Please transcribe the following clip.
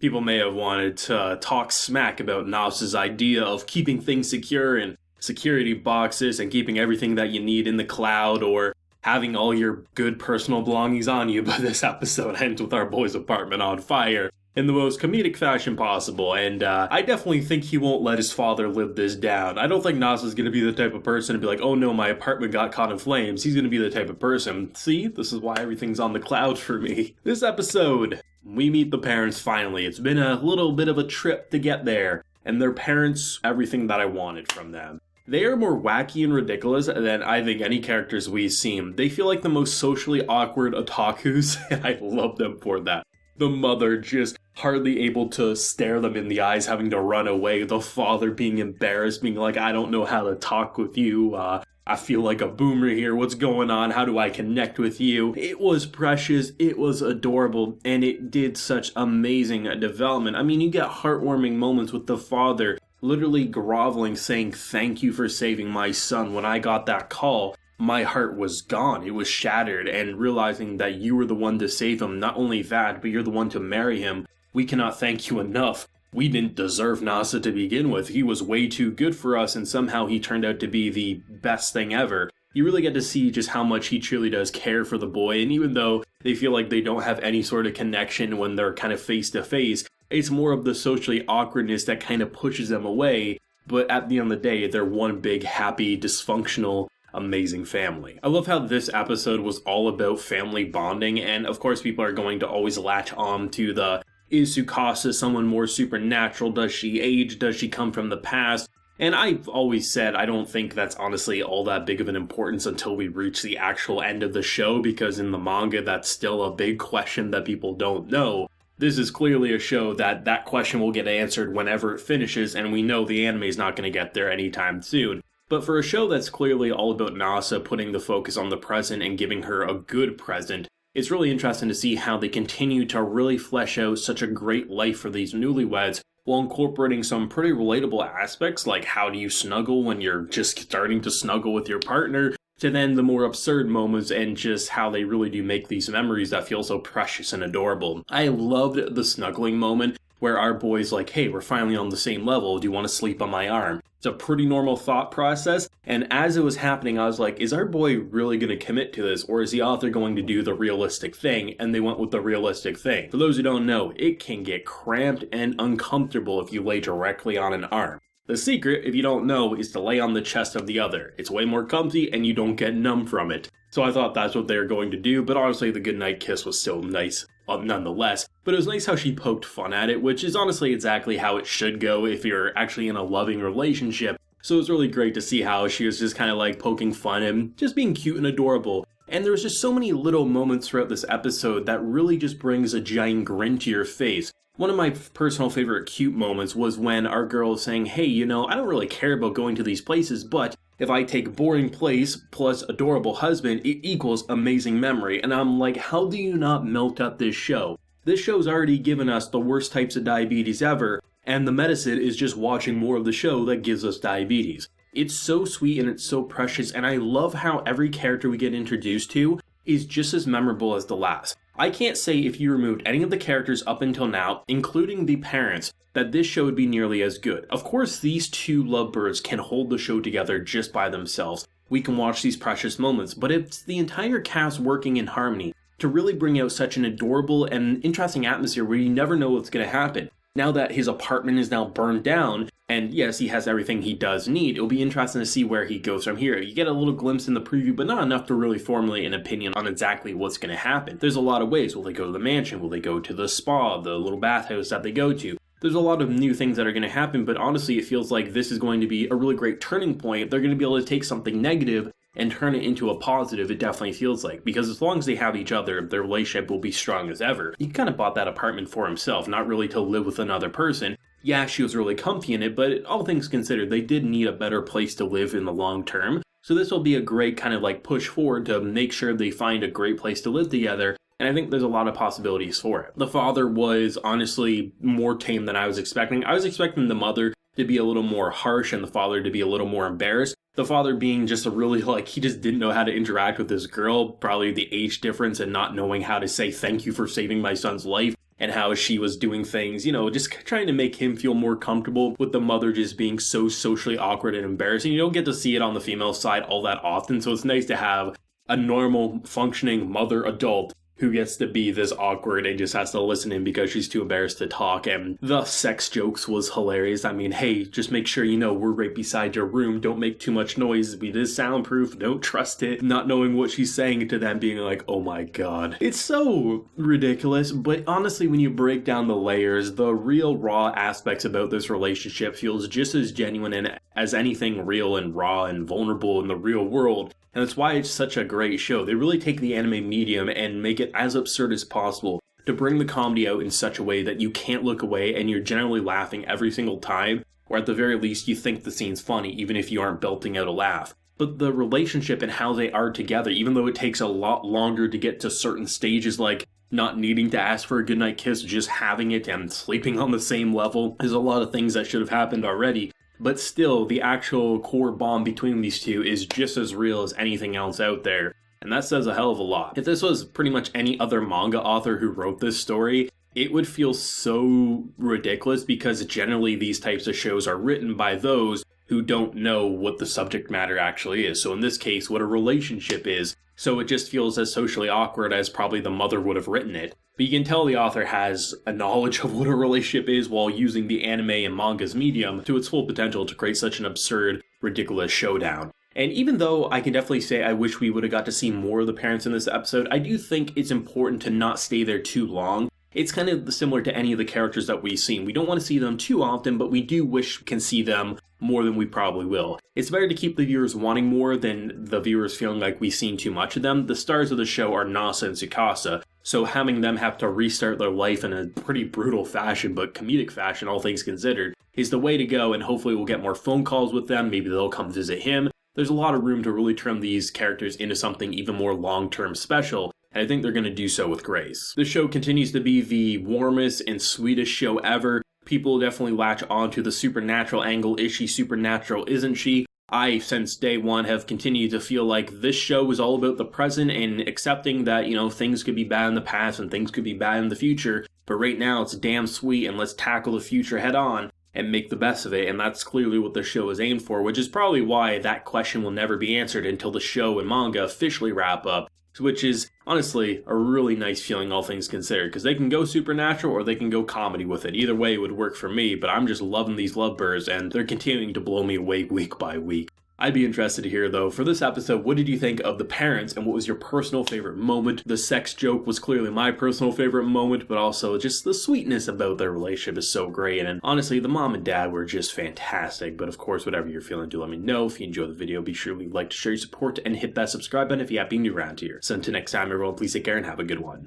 People may have wanted to talk smack about Nasa's idea of keeping things secure in security boxes and keeping everything that you need in the cloud, or having all your good personal belongings on you, but this episode ends with our boy's apartment on fire in the most comedic fashion possible, and I definitely think he won't let his father live this down. I don't think Nasa's going to be the type of person to be like, oh no, my apartment got caught in flames. He's going to be the type of person, see, this is why everything's on the cloud for me. This episode, we meet the parents finally. It's been a little bit of a trip to get there, and their parents, everything that I wanted from them. They are more wacky and ridiculous than I think any characters we've seen. They feel like the most socially awkward otakus, and I love them for that. The mother just hardly able to stare them in the eyes, having to run away. The father being embarrassed, being like, I don't know how to talk with you. I feel like a boomer here. What's going on? How do I connect with you? It was precious. It was adorable. And it did such amazing development. I mean, you get heartwarming moments with the father literally groveling, saying, thank you for saving my son. When I got that call, my heart was gone. It was shattered, and realizing that you were the one to save him. Not only that, but you're the one to marry him. We cannot thank you enough. We didn't deserve Nasa to begin with. He was way too good for us, and somehow he turned out to be the best thing ever. You really get to see just how much he truly does care for the boy, and even though they feel like they don't have any sort of connection when they're kind of face to face, it's more of the socially awkwardness that kind of pushes them away. But at the end of the day, they're one big, happy, dysfunctional, amazing family. I love how this episode was all about family bonding, and of course people are going to always latch on to the, is Tsukasa someone more supernatural? Does she age? Does she come from the past? And I've always said I don't think that's honestly all that big of an importance until we reach the actual end of the show, because in the manga that's still a big question that people don't know. This is clearly a show that question will get answered whenever it finishes, and we know the anime is not going to get there anytime soon. But for a show that's clearly all about Nasa putting the focus on the present and giving her a good present, it's really interesting to see how they continue to really flesh out such a great life for these newlyweds while incorporating some pretty relatable aspects, like how do you snuggle when you're just starting to snuggle with your partner, to then the more absurd moments and just how they really do make these memories that feel so precious and adorable. I loved the snuggling moment where our boy's like, hey, we're finally on the same level, do you want to sleep on my arm? It's a pretty normal thought process, and as it was happening, I was like, is our boy really going to commit to this, or is the author going to do the realistic thing? And they went with the realistic thing. For those who don't know, it can get cramped and uncomfortable if you lay directly on an arm. The secret, if you don't know, is to lay on the chest of the other. It's way more comfy, and you don't get numb from it. So I thought that's what they were going to do, but honestly, the goodnight kiss was still nice, nonetheless. But it was nice how she poked fun at it, which is honestly exactly how it should go if you're actually in a loving relationship. So it was really great to see how she was just kind of like poking fun and just being cute and adorable. And there was just so many little moments throughout this episode that really just brings a giant grin to your face. One of my personal favorite cute moments was when our girl is saying, hey, you know, I don't really care about going to these places, but if I take boring place plus adorable husband, it equals amazing memory. And I'm like, how do you not melt up this show? This show's already given us the worst types of diabetes ever, and the medicine is just watching more of the show that gives us diabetes. It's so sweet and it's so precious, and I love how every character we get introduced to is just as memorable as the last. I can't say if you removed any of the characters up until now, including the parents, that this show would be nearly as good. Of course, these two lovebirds can hold the show together just by themselves. We can watch these precious moments, but it's the entire cast working in harmony to really bring out such an adorable and interesting atmosphere where you never know what's going to happen. Now that his apartment is now burned down, and yes, he has everything he does need, it'll be interesting to see where he goes from here. You get a little glimpse in the preview, but not enough to really formulate an opinion on exactly what's going to happen. There's a lot of ways. Will they go to the mansion? Will they go to the spa, the little bathhouse that they go to? There's a lot of new things that are going to happen, but honestly, it feels like this is going to be a really great turning point. They're going to be able to take something negative and turn it into a positive, it definitely feels like. Because as long as they have each other, their relationship will be strong as ever. He kind of bought that apartment for himself, not really to live with another person. Yeah, she was really comfy in it, but all things considered, they did need a better place to live in the long term. So this will be a great kind of like push forward to make sure they find a great place to live together. And I think there's a lot of possibilities for it. The father was honestly more tame than I was expecting. I was expecting the mother to be a little more harsh and the father to be a little more embarrassed. The father being just a really he just didn't know how to interact with this girl, probably the age difference and not knowing how to say thank you for saving my son's life. and how she was doing things, just trying to make him feel more comfortable with the mother just being so socially awkward and embarrassing. You don't get to see it on the female side all that often, so it's nice to have a normal, functioning mother adult who gets to be this awkward and just has to listen in because she's too embarrassed to talk. And the sex jokes was hilarious. I mean, hey, just make sure you know we're right beside your room. Don't make too much noise. It is soundproof. Don't trust it. Not knowing what she's saying to them being like, oh my god. It's so ridiculous, but honestly, when you break down the layers, the real raw aspects about this relationship feels just as genuine as anything real and raw and vulnerable in the real world. And that's why it's such a great show. They really take the anime medium and make it as absurd as possible to bring the comedy out in such a way that you can't look away and you're generally laughing every single time, or at the very least you think the scene's funny even if you aren't belting out a laugh. But the relationship and how they are together, even though it takes a lot longer to get to certain stages like not needing to ask for a goodnight kiss, just having it and sleeping on the same level, there's a lot of things that should have happened already. But still, the actual core bond between these two is just as real as anything else out there, and that says a hell of a lot. If this was pretty much any other manga author who wrote this story, it would feel so ridiculous because generally these types of shows are written by those who don't know what the subject matter actually is. So in this case, what a relationship is, so it just feels as socially awkward as probably the mother would have written it. But you can tell the author has a knowledge of what a relationship is while using the anime and manga's medium to its full potential to create such an absurd, ridiculous showdown. And even though I can definitely say I wish we would have got to see more of the parents in this episode, I do think it's important to not stay there too long. It's kind of similar to any of the characters that we've seen. We don't want to see them too often, but we do wish we can see them more than we probably will. It's better to keep the viewers wanting more than the viewers feeling like we've seen too much of them. The stars of the show are Nasa and Tsukasa, so having them have to restart their life in a pretty brutal fashion, but comedic fashion, all things considered, is the way to go, and hopefully we'll get more phone calls with them. Maybe they'll come visit him. There's a lot of room to really turn these characters into something even more long-term special, and I think they're going to do so with grace. This show continues to be the warmest and sweetest show ever. People definitely latch onto the supernatural angle. Is she supernatural? Isn't she? I, since day one, have continued to feel like this show is all about the present and accepting that, things could be bad in the past and things could be bad in the future, but right now it's damn sweet and let's tackle the future head on and make the best of it, and that's clearly what the show is aimed for, which is probably why that question will never be answered until the show and manga officially wrap up, which is honestly a really nice feeling all things considered, because they can go supernatural or they can go comedy with it. Either way would work for me, but I'm just loving these lovebirds and they're continuing to blow me away week by week. I'd be interested to hear though, for this episode, what did you think of the parents and what was your personal favorite moment? The sex joke was clearly my personal favorite moment, but also just the sweetness about their relationship is so great, and honestly the mom and dad were just fantastic. But of course, whatever you're feeling, do let me know. If you enjoyed the video, be sure to like to share your support and hit that subscribe button if you happen to be new around here. So until next time everyone, please take care and have a good one.